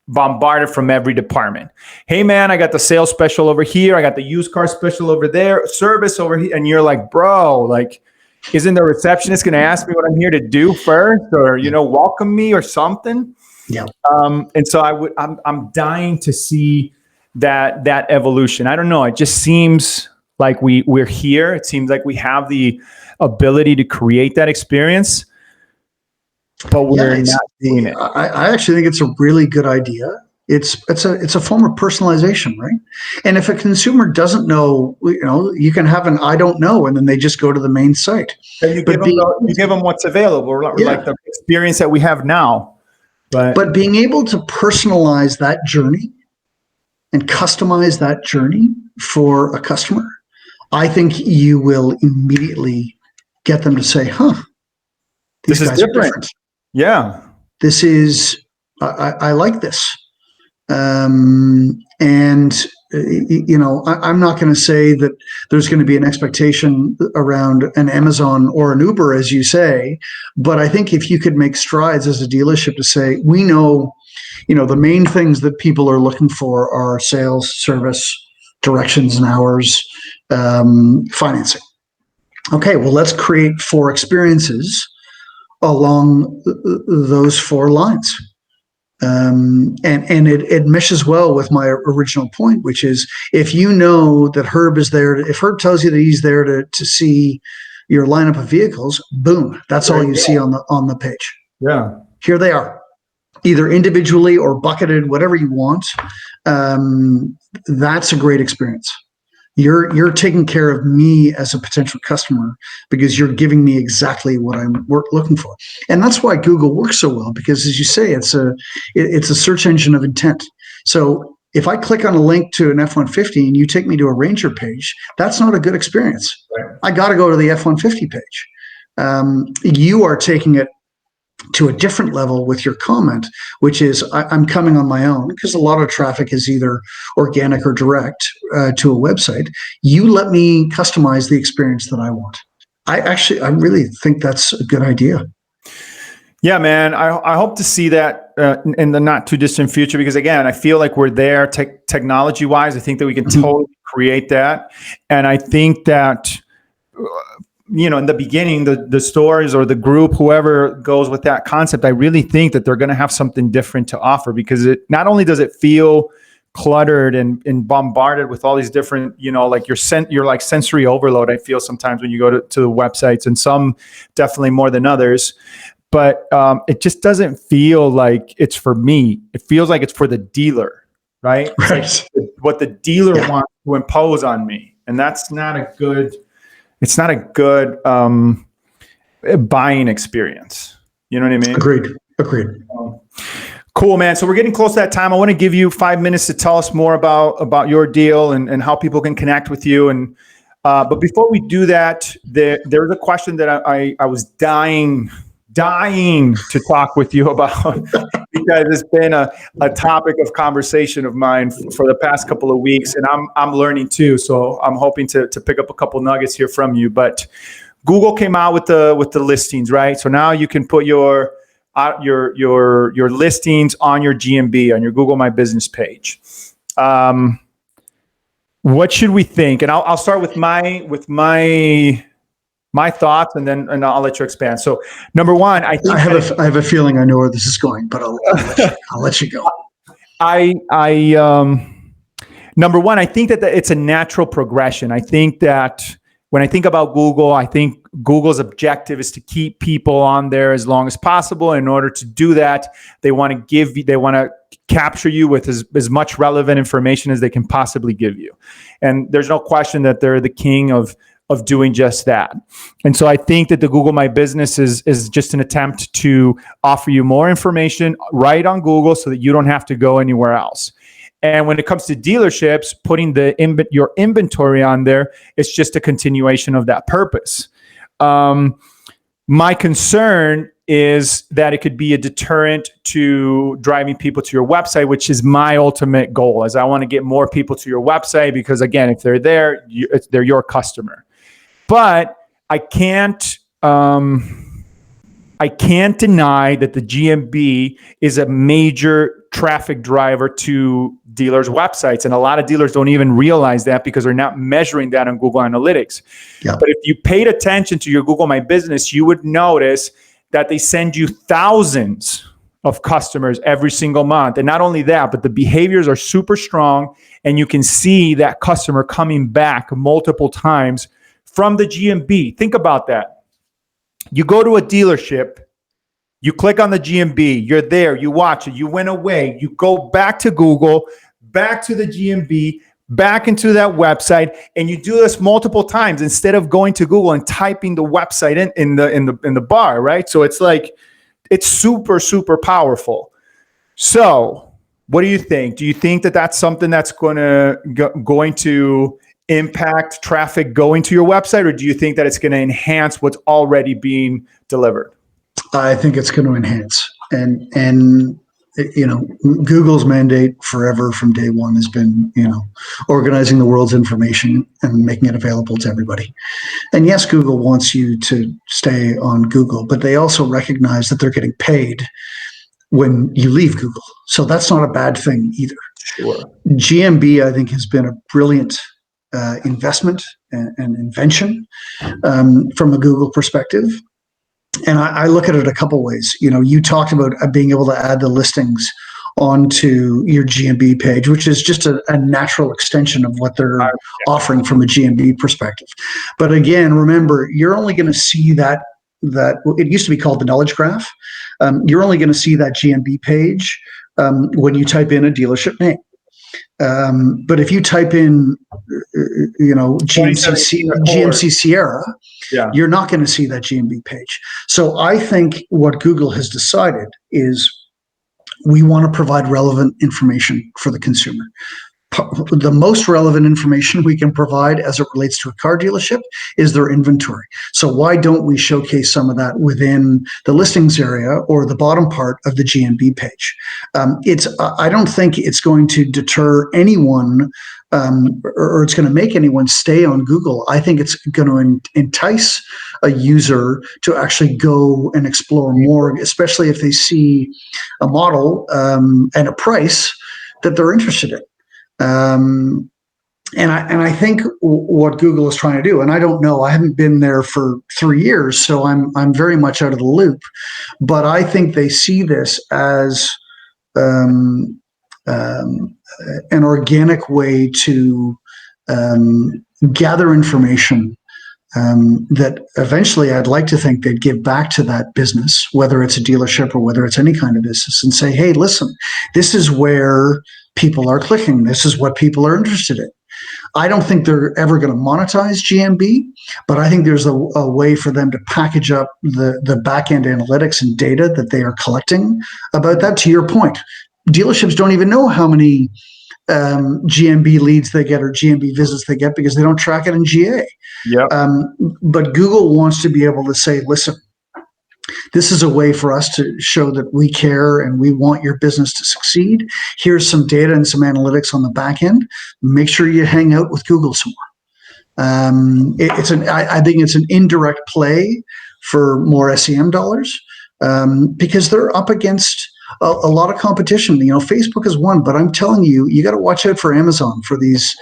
bombarded from every department. Hey man, I got the sales special over here. I got the used car special over there, service over here. And you're like, bro, like, isn't the receptionist going to ask me what I'm here to do first, or, welcome me or something? Yeah. And so I'm dying to see that evolution. I don't know. It just seems like we're here. It seems like we have the ability to create that experience, but we're not doing it. I actually think it's a really good idea. It's a form of personalization, right? And if a consumer doesn't know, you can have an I don't know, and then they just go to the main site. And you give them what's available, like the experience that we have now. But being able to personalize that journey and customize that journey for a customer, I think you will immediately get them to say, these this guys is are different. different. Yeah. This is, I like this. And, I'm not going to say that there's going to be an expectation around an Amazon or an Uber, as you say, but I think if you could make strides as a dealership to say, we know, the main things that people are looking for are sales, service, directions and hours, financing. Okay, well, let's create 4 experiences along those 4 lines. And it meshes well with my original point, which is if you know that Herb is there, if Herb tells you that he's there to see your lineup of vehicles, boom, that's all you see on the page. Yeah. Here they are, either individually or bucketed, whatever you want. That's a great experience. You're taking care of me as a potential customer because you're giving me exactly what I'm looking for. And that's why Google works so well, because as you say, it's a search engine of intent. So if I click on a link to an F-150 and you take me to a Ranger page, that's not a good experience. Right. I got to go to the F-150 page. You are taking it to a different level with your comment, which is I'm coming on my own, because a lot of traffic is either organic or direct to a website. You let me customize the experience that I want. I really think that's a good idea. Yeah, man. I hope to see that in the not too distant future, because again, I feel like we're there technology wise. I think that we can totally create that. And I think that in the beginning, the stores or the group, whoever goes with that concept, I really think that they're going to have something different to offer, because it not only does it feel cluttered and bombarded with all these different, like you're like sensory overload. I feel sometimes when you go to the websites, and some definitely more than others, but it just doesn't feel like it's for me. It feels like it's for the dealer, right? Right. It's like what the dealer wants to impose on me, and that's not a good. It's not a good buying experience. You know what I mean? Agreed. Cool, man. So we're getting close to that time. I want to give you 5 minutes to tell us more about your deal and how people can connect with you. And but before we do that, there's a question that I was dying to talk with you about, because it's been a topic of conversation of mine for the past couple of weeks, and I'm learning too. So I'm hoping to pick up a couple nuggets here from you. But Google came out with the listings, right? So now you can put your listings on your GMB, on your Google My Business page. What should we think? And I'll start with my thoughts, and I'll let you expand. So, number one, I have a feeling I know where this is going, but I'll let you go. Number one, I think that it's a natural progression. I think that when I think about Google, I think Google's objective is to keep people on there as long as possible. In order to do that, they want to capture you with as much relevant information as they can possibly give you. And there's no question that they're the king of doing just that. And so I think that the Google My Business is just an attempt to offer you more information right on Google so that you don't have to go anywhere else. And when it comes to dealerships, putting your inventory on there, it's just a continuation of that purpose. My concern is that it could be a deterrent to driving people to your website, which is my ultimate goal. Is I want to get more people to your website, because again, if they're there, they're your customer. But I can't deny that the GMB is a major traffic driver to dealers' websites. And a lot of dealers don't even realize that, because they're not measuring that on Google Analytics. Yeah. But if you paid attention to your Google My Business, you would notice that they send you thousands of customers every single month. And not only that, but the behaviors are super strong, and you can see that customer coming back multiple times from the GMB. Think about that. You go to a dealership, you click on the GMB, you're there, you watch it, you went away, you go back to Google, back to the GMB, back into that website, and you do this multiple times instead of going to Google and typing the website in the bar, right? So it's like, it's super, super powerful. So what do you think? Do you think that that's something that's going to impact traffic going to your website, or do you think that it's going to enhance what's already being delivered? I think it's going to enhance. And Google's mandate forever from day one has been, organizing the world's information and making it available to everybody. And yes, Google wants you to stay on Google, but they also recognize that they're getting paid when you leave Google. So that's not a bad thing either. Sure. GMB, I think, has been a brilliant investment and invention from a Google perspective. And I look at it a couple ways. You talked about being able to add the listings onto your GMB page, which is just a natural extension of what they're offering from a GMB perspective. But again, remember, you're only going to see that it used to be called the knowledge graph. You're only going to see that GMB page when you type in a dealership name. But if you type in, GMC Sierra, you're not going to see that GMB page. So I think what Google has decided is we want to provide relevant information for the consumer. The most relevant information we can provide as it relates to a car dealership is their inventory. So why don't we showcase some of that within the listings area or the bottom part of the GMB page? I don't think it's going to deter anyone or it's going to make anyone stay on Google. I think it's going to entice a user to actually go and explore more, especially if they see a model and a price that they're interested in. And I think what Google is trying to do, and I don't know, I haven't been there for 3 years, so I'm very much out of the loop, but I think they see this as an organic way to gather information that eventually I'd like to think they'd give back to that business, whether it's a dealership or whether it's any kind of business, and say, hey, listen, this is where people are clicking. This is what people are interested in. I don't think they're ever going to monetize GMB, but I think there's a way for them to package up the back-end analytics and data that they are collecting about that. To your point, dealerships don't even know how many GMB leads they get or GMB visits they get because they don't track it in GA. Yep. But Google wants to be able to say, listen, this is a way for us to show that we care and we want your business to succeed. Here's some data and some analytics on the back end. Make sure you hang out with Google some more. I think it's an indirect play for more SEM dollars because they're up against a lot of competition. Facebook is one, but I'm telling you, you got to watch out for Amazon for these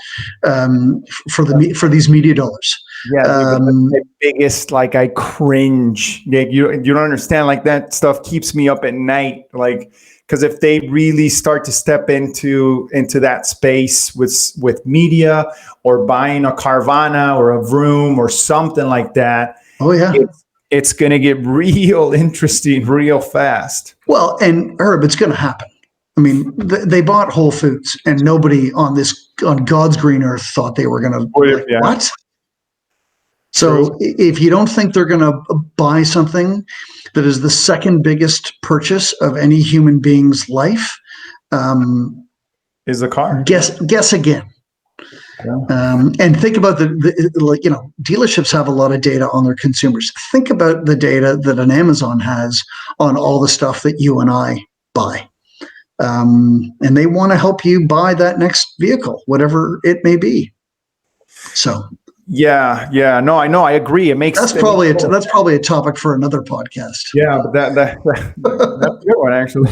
for these media dollars. Yeah, the biggest, I cringe. You don't understand. That stuff keeps me up at night. Because if they really start to step into that space with media or buying a Carvana or a Vroom or something like that, it's going to get real interesting real fast. Well, and Herb, it's going to happen. I mean, they bought Whole Foods, and nobody on God's green earth thought they were going to. What? So if you don't think they're going to buy something that is the second biggest purchase of any human being's life, is a car. Guess again. Yeah. And think about dealerships have a lot of data on their consumers. Think about the data that an Amazon has on all the stuff that you and I buy. And they want to help you buy that next vehicle, whatever it may be. So. Yeah. No, I know. I agree. It makes that's probably a topic for another podcast. Yeah, but that's a good one, actually.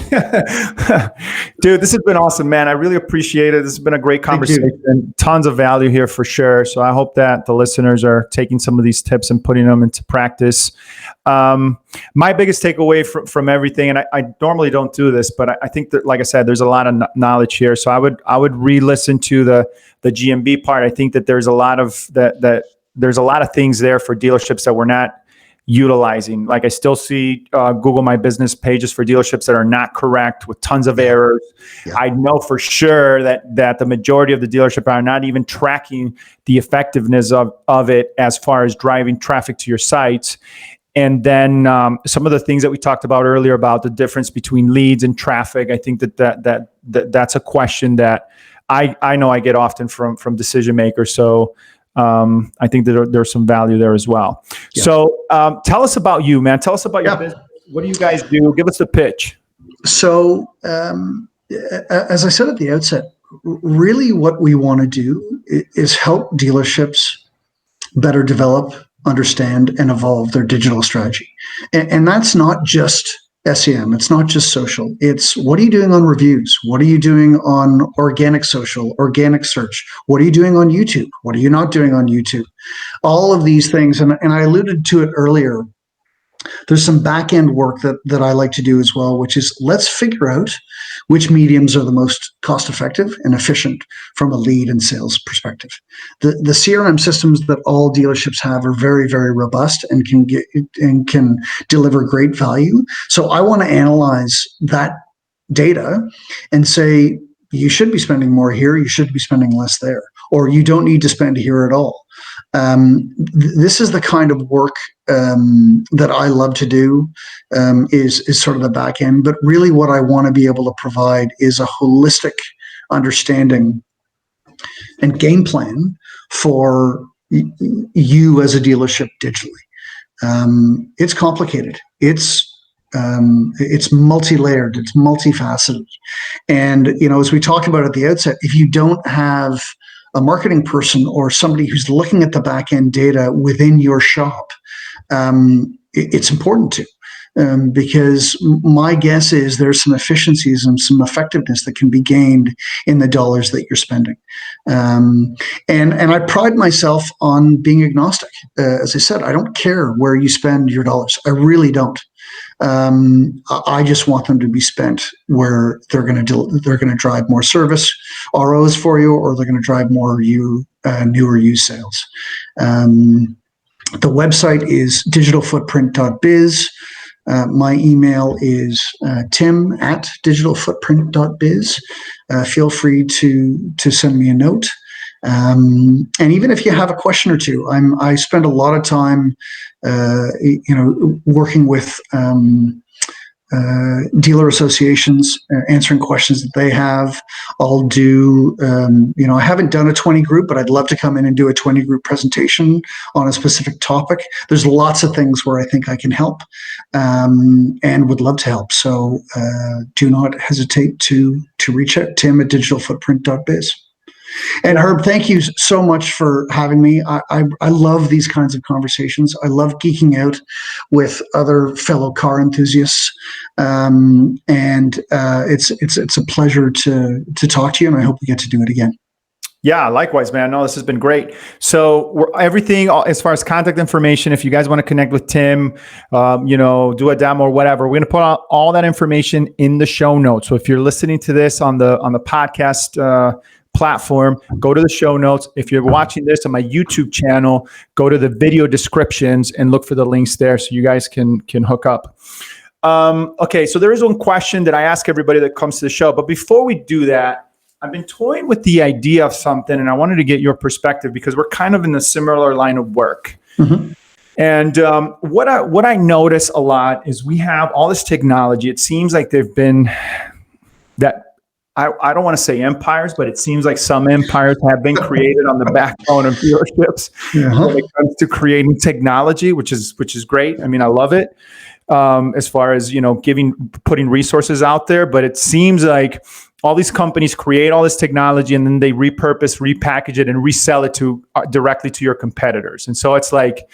Dude, this has been awesome, man. I really appreciate it. This has been a great conversation. Tons of value here for sure. So I hope that the listeners are taking some of these tips and putting them into practice. My biggest takeaway from everything, and I normally don't do this, but I think that, like I said, there's a lot of knowledge here. So I would re-listen to the GMB part. I think that there's a lot of there's a lot of things there for dealerships that we're not utilizing. I still see Google My Business pages for dealerships that are not correct with tons of errors. Yeah. I know for sure that the majority of the dealership are not even tracking the effectiveness of it as far as driving traffic to your sites. And then some of the things that we talked about earlier about the difference between leads and traffic. I think that's a question that I know I get often from decision makers. So I think that there's some value there as well. Yeah. So tell us about you, man. Tell us about your business. What do you guys do? Give us the pitch. So as I said at the outset, really what we want to do is help dealerships better develop, understand, and evolve their digital strategy. And that's not just SEM. It's not just social. It's what are you doing on reviews? What are you doing on organic social, organic search? What are you doing on YouTube? What are you not doing on YouTube? All of these things, and I alluded to it earlier, there's some back-end work that I like to do as well, which is let's figure out which mediums are the most cost-effective and efficient from a lead and sales perspective. The CRM systems that all dealerships have are very, very robust and can deliver great value. So I want to analyze that data and say, you should be spending more here, you should be spending less there, or you don't need to spend here at all. This is the kind of work that I love to do, is sort of the back end. But really what I want to be able to provide is a holistic understanding and game plan for you as a dealership digitally. It's complicated. It's multi-layered. It's multifaceted. And, as we talked about at the outset, if you don't have a marketing person or somebody who's looking at the back end data within your shop, it's important to, because my guess is there's some efficiencies and some effectiveness that can be gained in the dollars that you're spending. And I pride myself on being agnostic. As I said, I don't care where you spend your dollars. I really don't. I just want them to be spent where they're going to drive more service ROs for you, or they're going to drive more newer used sales. The website is digitalfootprint.biz. My email is tim@digitalfootprint.biz. Feel free to send me a note. And even if you have a question or two, I spend a lot of time, working with dealer associations, answering questions that they have. I'll do, I haven't done a 20 group, but I'd love to come in and do a 20 group presentation on a specific topic. There's lots of things where I think I can help, and would love to help. So do not hesitate to reach out, tim@digitalfootprint.biz. And Herb, thank you so much for having me. I love these kinds of conversations. I love geeking out with other fellow car enthusiasts, and it's a pleasure to talk to you. And I hope we get to do it again. Yeah, likewise, man. No, this has been great. So everything as far as contact information, if you guys want to connect with Tim, do a demo or whatever, we're going to put out all that information in the show notes. So if you're listening to this on the podcast platform, go to the show notes. If you're watching this on my YouTube channel, go to the video descriptions and look for the links there so you guys can hook up. Okay, so there is one question that I ask everybody that comes to the show. But before we do that, I've been toying with the idea of something, and I wanted to get your perspective because we're kind of in a similar line of work. Mm-hmm. And what I notice a lot is we have all this technology. It seems like they've been that. I don't want to say empires, but it seems like some empires have been created on the backbone of dealerships when it comes to creating technology, which is great. I mean, I love it as far as, putting resources out there. But it seems like all these companies create all this technology and then they repurpose, repackage it, and resell it directly to your competitors. And so it's like,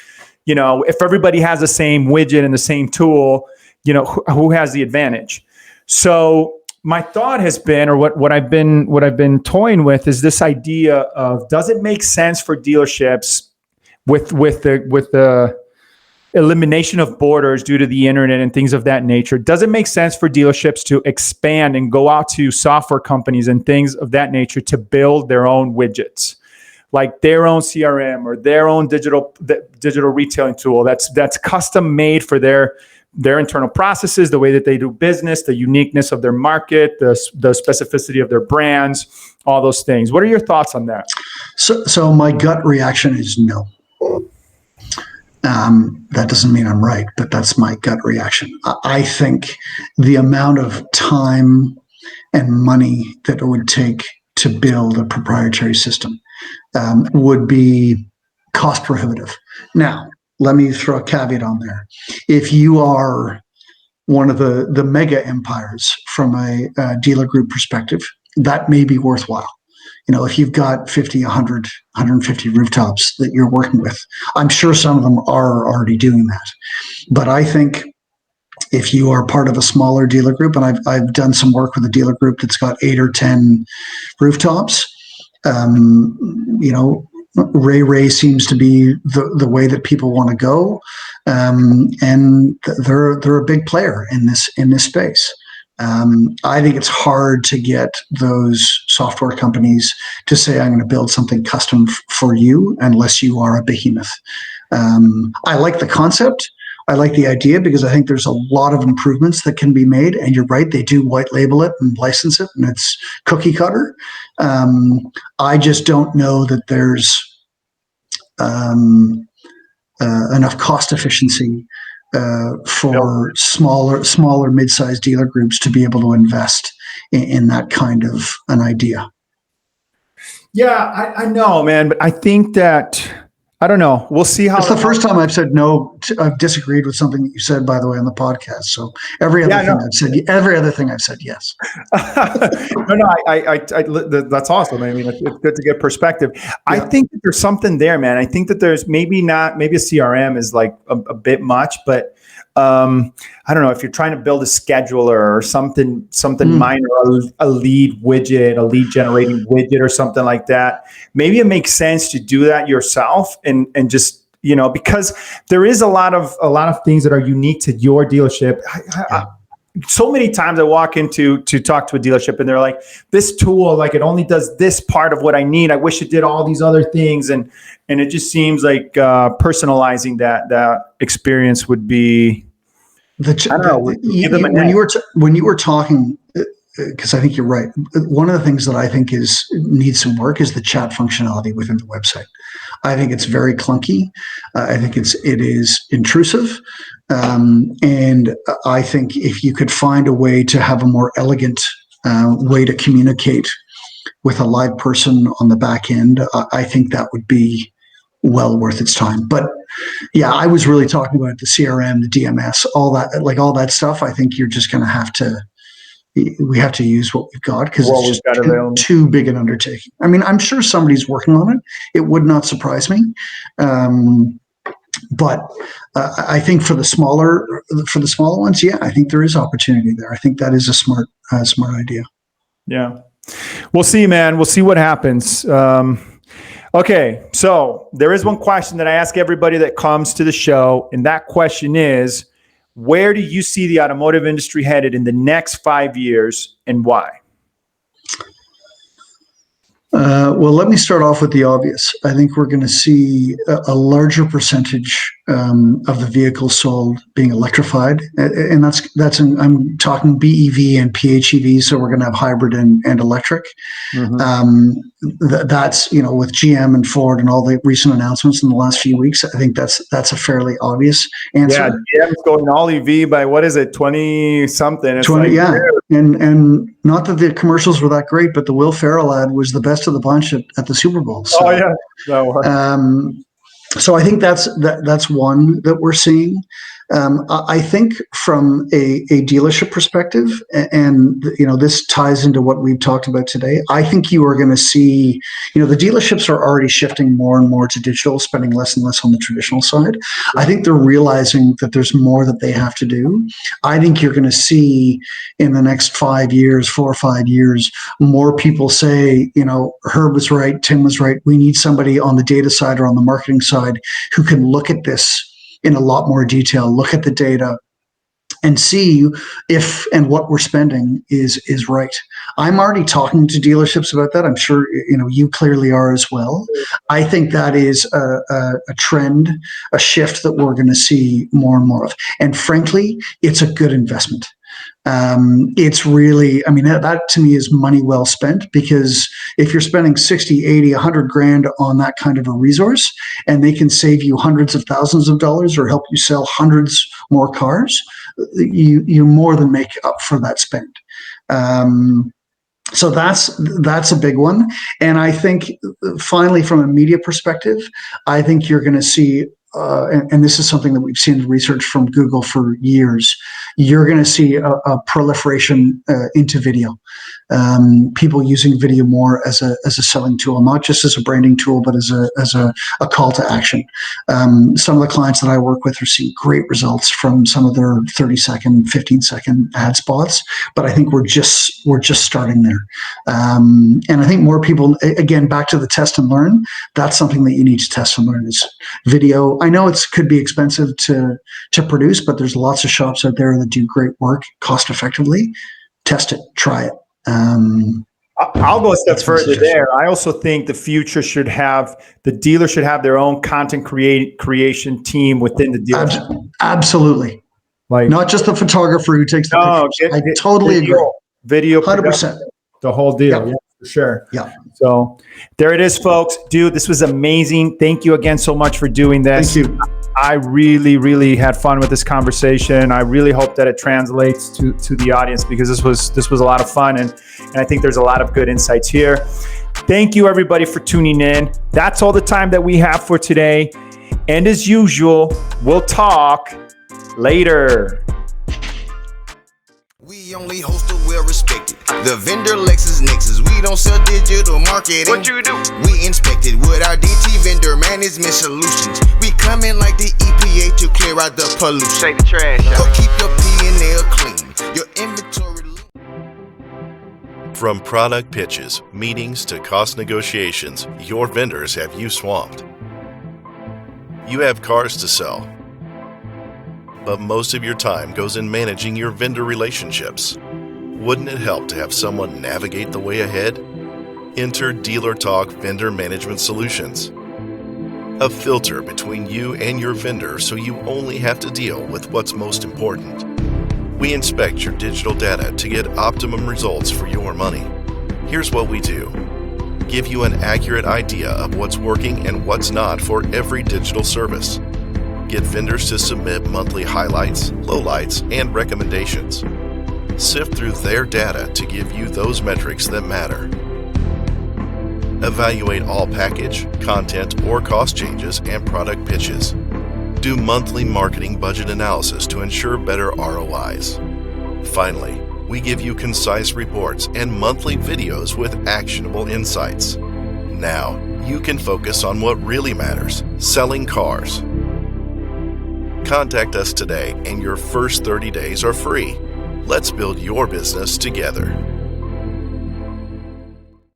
if everybody has the same widget and the same tool, who has the advantage? So my thought has been, or what I've been toying with, is this idea of, does it make sense for dealerships with the elimination of borders due to the internet and things of that nature? Does it make sense for dealerships to expand and go out to software companies and things of that nature to build their own widgets, like their own CRM or their own digital retailing tool that's custom made for their internal processes, the way that they do business, the uniqueness of their market, the specificity of their brands, all those things. What are your thoughts on that? So my gut reaction is no. That doesn't mean I'm right, but that's my gut reaction. I think the amount of time and money that it would take to build a proprietary system would be cost prohibitive. Now, let me throw a caveat on there. If you are one of the mega empires from a dealer group perspective, that may be worthwhile. If you've got 50, 100, 150 rooftops that you're working with, I'm sure some of them are already doing that. But I think if you are part of a smaller dealer group, and I've done some work with a dealer group that's got 8 or 10 rooftops, Ray seems to be the way that people want to go, and they're a big player in this space. I think it's hard to get those software companies to say, I'm going to build something custom for you unless you are a behemoth. I like the concept. I like the idea because I think there's a lot of improvements that can be made. And you're right, they do white label it and license it, and it's cookie cutter. I just don't know that there's enough cost efficiency for smaller mid-sized dealer groups to be able to invest in that kind of an idea. Yeah, I know, man, but I think that, I don't know. We'll see how. It's the first time I've said no. I've disagreed with something that you said, by the way, on the podcast. So every other thing I've said yes. No, that's awesome. I mean, it's good to get perspective. Yeah. I think that there's something there, man. I think that there's maybe a CRM is like a bit much, but I don't know if you're trying to build a scheduler or something minor, a lead widget, a lead generating widget or something like that. Maybe it makes sense to do that yourself and just, because there is a lot of things that are unique to your dealership. So many times I walk into to talk to a dealership and they're like, this tool, like it only does this part of what I need. I wish it did all these other things. And it just seems like personalizing that experience would be, I don't know. When you were talking, because I think you're right. One of the things that I think needs some work is the chat functionality within the website. I think it's very clunky. I think it is intrusive. And I think if you could find a way to have a more elegant way to communicate with a live person on the back end, I think that would be well worth its time. But yeah, I was really talking about the CRM, the DMS, all that stuff. I think you're just going to we have to use what we've got because it's just too big an undertaking. I mean, I'm sure somebody's working on it. It would not surprise me. But I think for the smaller ones, yeah, I think there is opportunity there. I think that is a smart idea. Yeah, we'll see, man. We'll see what happens. Okay, so there is one question that I ask everybody that comes to the show, and that question is, where do you see the automotive industry headed in the next 5 years, and why? Well, let me start off with the obvious. I think we're going to see a larger percentage of the vehicles sold being electrified, and I'm talking BEV and PHEV. So we're going to have hybrid and electric. Mm-hmm. That's with GM and Ford and all the recent announcements in the last few weeks. I think that's a fairly obvious answer. Yeah, GM's going all EV by 20 something. 20, yeah. And not that the commercials were that great, but the Will Ferrell ad was the best of the bunch at the Super Bowl. So, oh yeah. No. So I think that's one that we're seeing. I think from a dealership perspective, and this ties into what we've talked about today. I think you are going to see, the dealerships are already shifting more and more to digital, spending less and less on the traditional side. I think they're realizing that there's more that they have to do. I think you're going to see in the next 4 or 5 years, more people say, Herb was right, Tim was right. We need somebody on the data side or on the marketing side who can look at this in a lot more detail, look at the data and see if and what we're spending is right. I'm already talking to dealerships about that. I'm sure you clearly are as well. I think that is a trend, a shift that we're going to see more and more of. And frankly, it's a good investment. It's really, I mean, that to me is money well spent, because if you're spending 60, 80, 100 grand on that kind of a resource, and they can save you hundreds of thousands of dollars or help you sell hundreds more cars, you more than make up for that spend. So that's a big one. And I think finally, from a media perspective, I think you're going to see, and this is something that we've seen in research from Google for years, you're going to see a proliferation into video. People using video more as a selling tool, not just as a branding tool, but as a call to action. Some of the clients that I work with are seeing great results from some of their 30-second, 15-second ad spots, but I think we're just starting there. And I think more people, again, back to the test and learn, that's something that you need to test and learn is video. I know it could be expensive to produce, but there's lots of shops out there that do great work cost effectively. Test it, try it. I'll go a step further there. I also think the future should have, the dealer should have their own content creation team within the dealership. Absolutely. Like, not just the photographer who takes the pictures. I totally agree. Video, 100%. The whole deal. Yep. Yeah, for sure. Yeah. So there it is, folks. Dude, this was amazing. Thank you again so much for doing this. Thank you. I really, really had fun with this conversation. I really hope that it translates to the audience, because this was a lot of fun, and I think there's a lot of good insights here. Thank you, everybody, for tuning in. That's all the time that we have for today. And as usual, we'll talk later. We only host a well-respected. The vendor LexisNexis. We don't sell digital marketing. What you do? We inspect it with our DT vendor management solutions. We come in like the EPA to clear out the pollution. Take the trash out. Go keep your P&L clean. Your inventory. From product pitches, meetings to cost negotiations, your vendors have you swamped. You have cars to sell, but most of your time goes in managing your vendor relationships. Wouldn't it help to have someone navigate the way ahead? Enter Dealer Talk Vendor Management Solutions, a filter between you and your vendor so you only have to deal with what's most important. We inspect your digital data to get optimum results for your money. Here's what we do. Give you an accurate idea of what's working and what's not for every digital service. Get vendors to submit monthly highlights, lowlights, and recommendations. Sift through their data to give you those metrics that matter. Evaluate all package, content, or cost changes and product pitches. Do monthly marketing budget analysis to ensure better ROIs. Finally, we give you concise reports and monthly videos with actionable insights. Now, you can focus on what really matters: selling cars. Contact us today and your first 30 days are free. Let's build your business together.